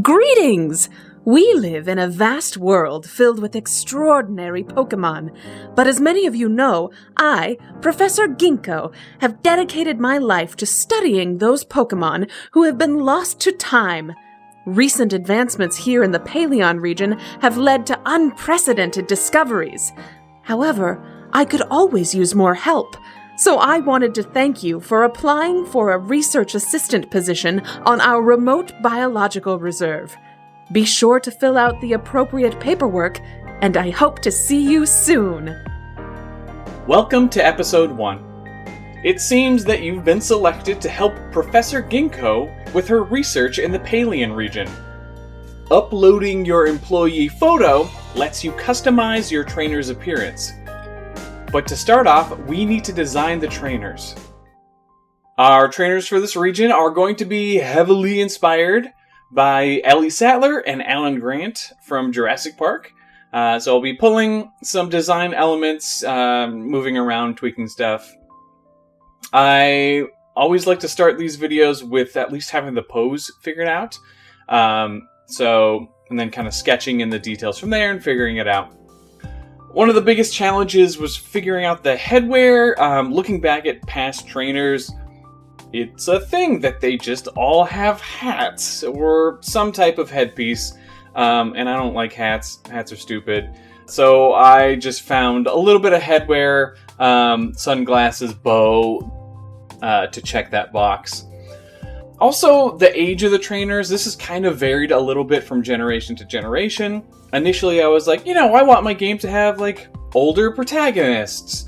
Greetings! We live in a vast world filled with extraordinary Pokémon, but as many of you know, I, Professor Ginkgo, have dedicated my life to studying those Pokémon who have been lost to time. Recent advancements here in the Paleon region have led to unprecedented discoveries. However, I could always use more help, so I wanted to thank you for applying for a research assistant position on our remote biological reserve. Be sure to fill out the appropriate paperwork, and I hope to see you soon. Welcome to Episode 1. It seems that you've been selected to help Professor Ginkgo with her research in the Paleon region. Uploading your employee photo lets you customize your trainer's appearance. But to start off, we need to design the trainers. Our trainers for this region are going to be heavily inspired by Ellie Sattler and Alan Grant from Jurassic Park. So I'll be pulling some design elements, moving around, tweaking stuff. I always like to start these videos with at least having the pose figured out. And then kind of sketching in the details from there and figuring it out. One of the biggest challenges was figuring out the headwear. Looking back at past trainers, it's a thing that they just all have hats or some type of headpiece. And I don't like hats. Hats are stupid. So I just found a little bit of headwear, sunglasses, bow, to check that box. Also, the age of the trainers, this has kind of varied a little bit from generation to generation. Initially, I was like, I want my game to have, older protagonists.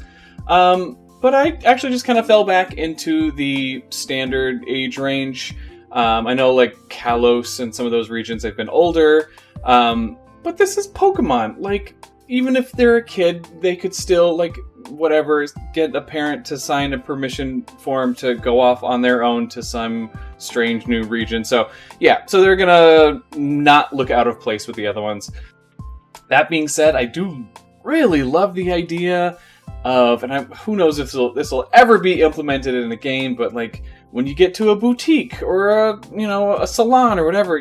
But I actually just kind of fell back into the standard age range. I know, Kalos and some of those regions have been older. But this is Pokemon. Even if they're a kid, they could still, get a parent to sign a permission form to go off on their own to some strange new region. So they're gonna not look out of place with the other ones. That being said, I do really love the idea of, who knows if this will ever be implemented in a game, but when you get to a boutique or a salon or whatever,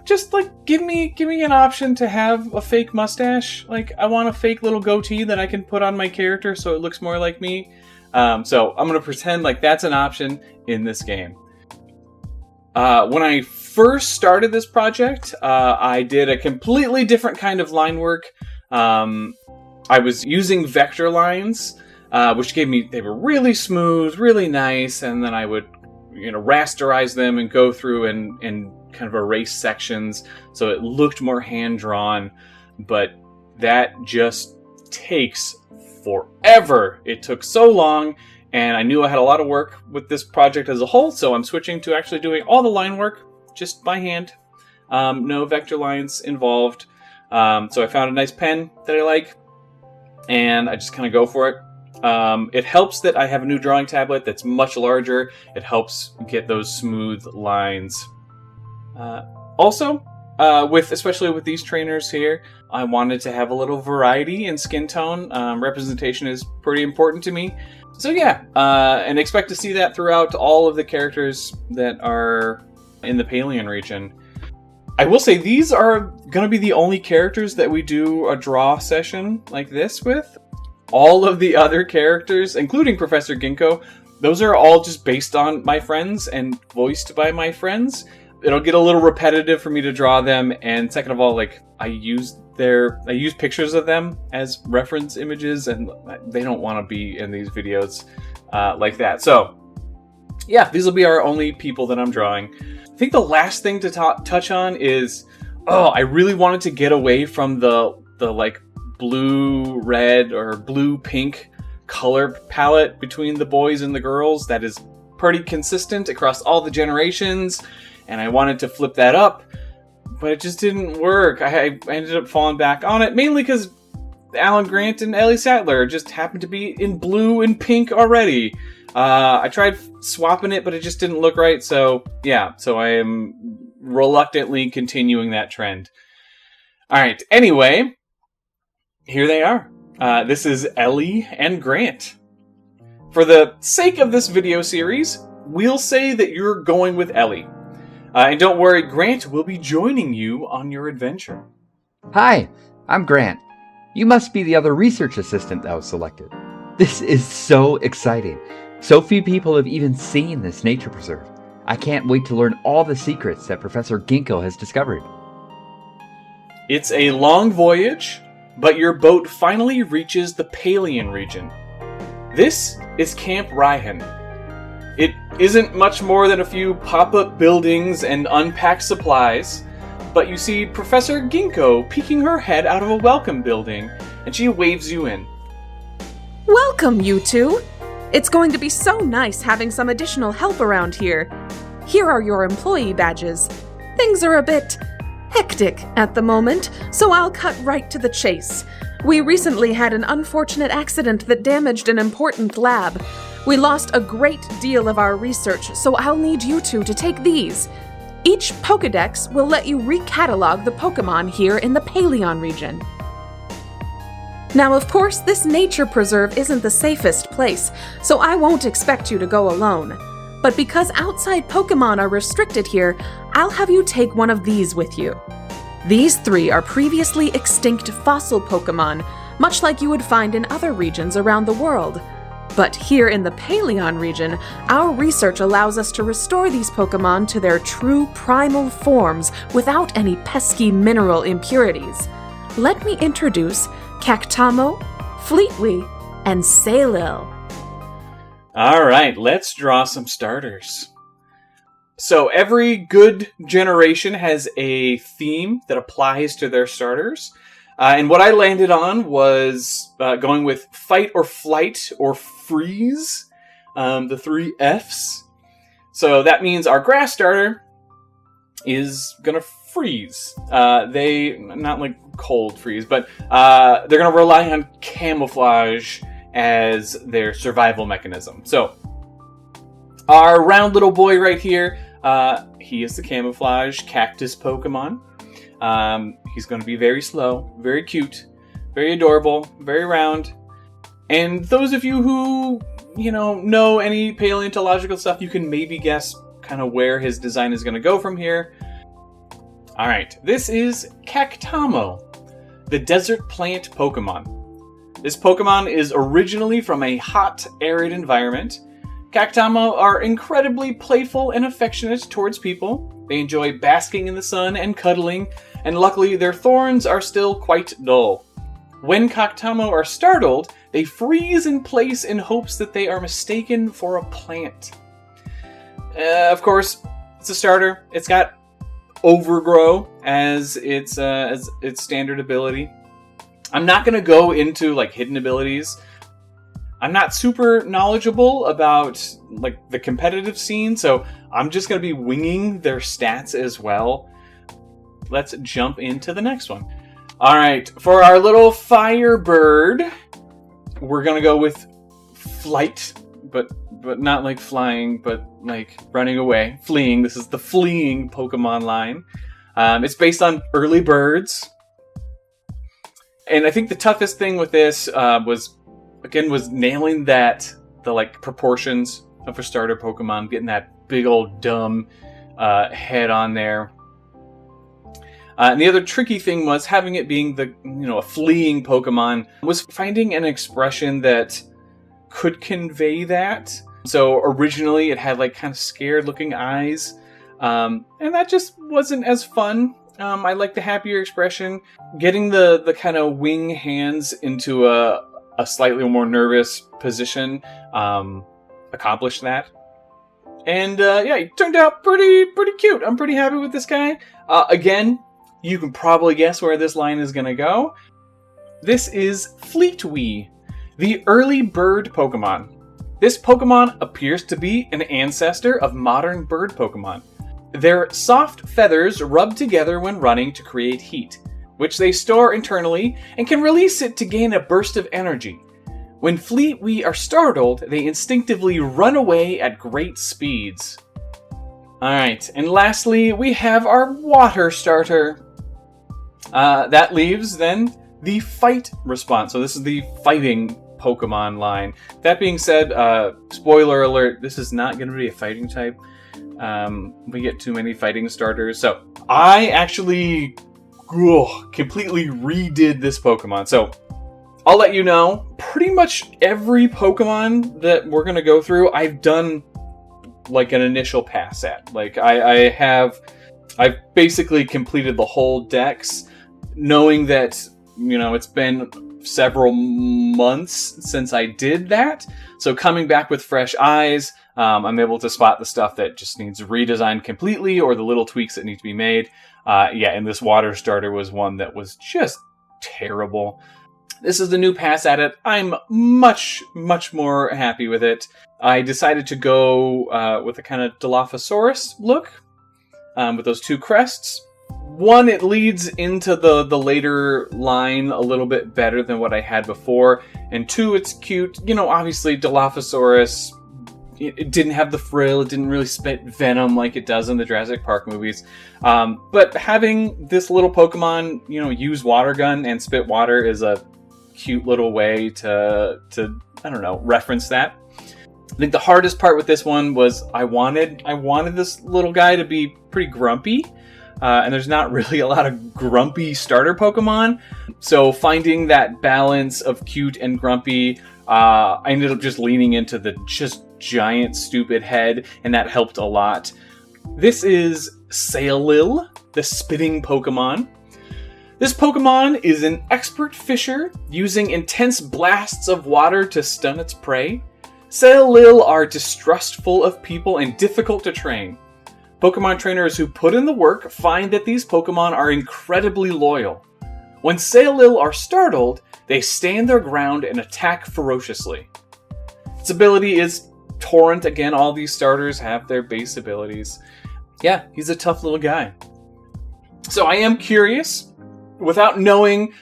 just give me an option to have a fake mustache. I want a fake little goatee that I can put on my character so it looks more like me. So I'm gonna pretend that's an option in this game. When I first started this project, I did a completely different kind of line work. I was using vector lines, which they were really smooth, really nice, and then I would, rasterize them and go through and kind of erase sections so it looked more hand-drawn, but that just takes forever. It took so long, and I knew I had a lot of work with this project as a whole, so I'm switching to actually doing all the line work just by hand. No vector lines involved. So I found a nice pen that I like, and I just kind of go for it. It helps that I have a new drawing tablet that's much larger. It helps get those smooth lines. Especially with these trainers here, I wanted to have a little variety in skin tone. Representation is pretty important to me. So and expect to see that throughout all of the characters that are in the Paleon region. I will say these are going to be the only characters that we do a draw session like this with. All of the other characters, including Professor Ginkgo, those are all just based on my friends and voiced by my friends. It'll get a little repetitive for me to draw them, and second of all, I use pictures of them as reference images, and they don't want to be in these videos like that. So, these will be our only people that I'm drawing. I think the last thing to touch on is, I really wanted to get away from the blue-red or blue-pink color palette between the boys and the girls that is pretty consistent across all the generations, and I wanted to flip that up, but it just didn't work. I ended up falling back on it, mainly because Alan Grant and Ellie Sattler just happened to be in blue and pink already. I tried swapping it, but it just didn't look right, so I am reluctantly continuing that trend. Alright, anyway, here they are. This is Ellie and Grant. For the sake of this video series, we'll say that you're going with Ellie. And don't worry, Grant will be joining you on your adventure. Hi, I'm Grant. You must be the other research assistant that was selected. This is so exciting. So few people have even seen this nature preserve. I can't wait to learn all the secrets that Professor Ginkgo has discovered. It's a long voyage, but your boat finally reaches the Paleon region. This is Camp Rihan. It isn't much more than a few pop-up buildings and unpacked supplies, but you see Professor Ginkgo peeking her head out of a welcome building, and she waves you in. Welcome, you two! It's going to be so nice having some additional help around here. Here are your employee badges. Things are a bit hectic at the moment, so I'll cut right to the chase. We recently had an unfortunate accident that damaged an important lab. We lost a great deal of our research, so I'll need you two to take these. Each Pokédex will let you recatalog the Pokémon here in the Paleon region. Now, of course, this nature preserve isn't the safest place, so I won't expect you to go alone. But because outside Pokémon are restricted here, I'll have you take one of these with you. These 3 are previously extinct fossil Pokémon, much like you would find in other regions around the world. But here in the Paleon region, our research allows us to restore these Pokémon to their true primal forms without any pesky mineral impurities. Let me introduce Cactamo, Fleetwee, and Sailil. Alright, let's draw some starters. So every good generation has a theme that applies to their starters. And what I landed on was going with Fight or Flight or Freeze, the 3 Fs. So that means our grass starter is going to freeze. They, not like cold freeze, but they're going to rely on camouflage as their survival mechanism. So our round little boy right here, he is the camouflage cactus Pokemon. He's going to be very slow, very cute, very adorable, very round. And those of you who, know any paleontological stuff, you can maybe guess kind of where his design is going to go from here. All right, this is Cactamo, the desert plant Pokemon. This Pokemon is originally from a hot, arid environment. Cactamo are incredibly playful and affectionate towards people. They enjoy basking in the sun and cuddling, and luckily their thorns are still quite dull. When Cactamo are startled, they freeze in place in hopes that they are mistaken for a plant. Of course, it's a starter. It's got Overgrow as its standard ability. I'm not going to go into hidden abilities. I'm not super knowledgeable about the competitive scene, so I'm just going to be winging their stats as well. Let's jump into the next one. All right, for our little Firebird, we're going to go with Flight, but not like flying, but like running away, fleeing. This is the fleeing Pokemon line. It's based on early birds. And I think the toughest thing with this was nailing the proportions of a starter Pokemon, getting that big old dumb head on there. And the other tricky thing was having it being a fleeing Pokemon was finding an expression that could convey that. So originally it had kind of scared looking eyes. And that just wasn't as fun. I like the happier expression. Getting the kind of wing hands into a slightly more nervous position accomplished that. And it turned out pretty cute. I'm pretty happy with this guy. Again, you can probably guess where this line is going to go. This is Fleetwee, the early bird Pokemon. This Pokemon appears to be an ancestor of modern bird Pokemon. Their soft feathers rub together when running to create heat, which they store internally and can release it to gain a burst of energy. When Fleetwee are startled, they instinctively run away at great speeds. Alright, and lastly, we have our water starter. That leaves, then, the fight response. So this is the fighting Pokemon line. That being said, spoiler alert, this is not going to be a fighting type. We get too many fighting starters. So I actually completely redid this Pokemon. So I'll let you know, pretty much every Pokemon that we're going to go through, I've done like an initial pass at. Like I've basically completed the whole dex, knowing that, it's been several months since I did that. So coming back with fresh eyes, I'm able to spot the stuff that just needs redesigned completely or the little tweaks that need to be made. And this water starter was one that was just terrible. This is the new pass at it. I'm much, much more happy with it. I decided to go with a kind of Dilophosaurus look with those two crests. One, it leads into the later line a little bit better than what I had before. And two, it's cute. Obviously Dilophosaurus, it didn't have the frill. It didn't really spit venom like it does in the Jurassic Park movies. But having this little Pokemon, use water gun and spit water is a cute little way to reference that. I think the hardest part with this one was I wanted this little guy to be pretty grumpy, and there's not really a lot of grumpy starter Pokemon. So finding that balance of cute and grumpy, I ended up just leaning into the just giant stupid head, and that helped a lot. This is Sailil, the spitting Pokemon. This Pokemon is an expert fisher, using intense blasts of water to stun its prey. Sailil are distrustful of people and difficult to train. Pokemon trainers who put in the work find that these Pokemon are incredibly loyal. When Sailil are startled, they stand their ground and attack ferociously. Its ability is Torrent. Again, all these starters have their base abilities. Yeah, he's a tough little guy. So I am curious, without knowing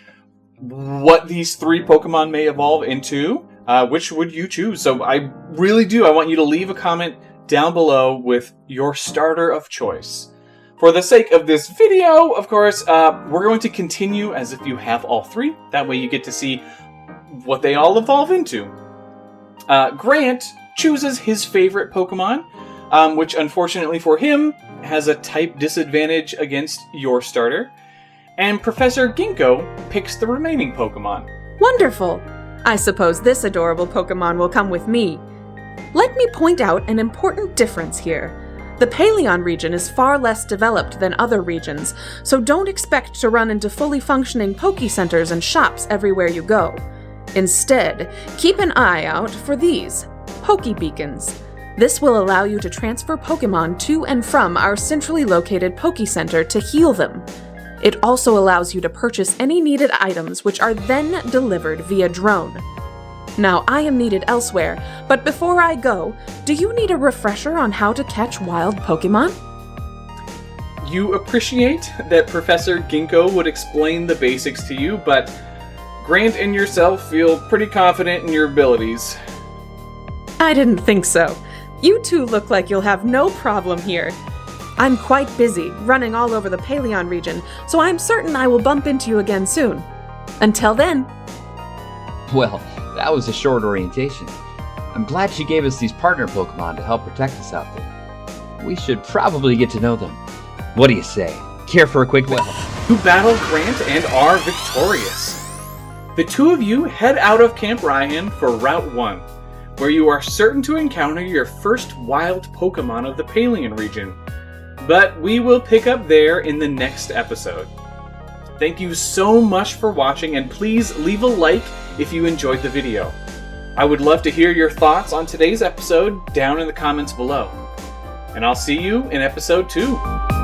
what these three Pokemon may evolve into, which would you choose? So I really do. I want you to leave a comment down below with your starter of choice. For the sake of this video, of course, we're going to continue as if you have all three. That way you get to see what they all evolve into. Grant chooses his favorite Pokemon, which unfortunately for him has a type disadvantage against your starter. And Professor Ginkgo picks the remaining Pokemon. Wonderful! I suppose this adorable Pokemon will come with me. Let me point out an important difference here. The Paleon region is far less developed than other regions, so don't expect to run into fully functioning Poké-centers and shops everywhere you go. Instead, keep an eye out for these, Poké Beacons. This will allow you to transfer Pokemon to and from our centrally located Poké-center to heal them. It also allows you to purchase any needed items, which are then delivered via drone. Now, I am needed elsewhere, but before I go, do you need a refresher on how to catch wild Pokemon? You appreciate that Professor Ginkgo would explain the basics to you, but Grant and yourself feel pretty confident in your abilities. I didn't think so. You two look like you'll have no problem here. I'm quite busy, running all over the Paleon region, so I'm certain I will bump into you again soon. Until then. Well, that was a short orientation. I'm glad she gave us these partner Pokemon to help protect us out there. We should probably get to know them. What do you say? Care for a quick You battle Grant and are victorious. The two of you head out of Camp Rihan for Route 1, where you are certain to encounter your first wild Pokemon of the Paleon region. But we will pick up there in the next episode. Thank you so much for watching, and please leave a like if you enjoyed the video. I would love to hear your thoughts on today's episode down in the comments below. And I'll see you in episode 2.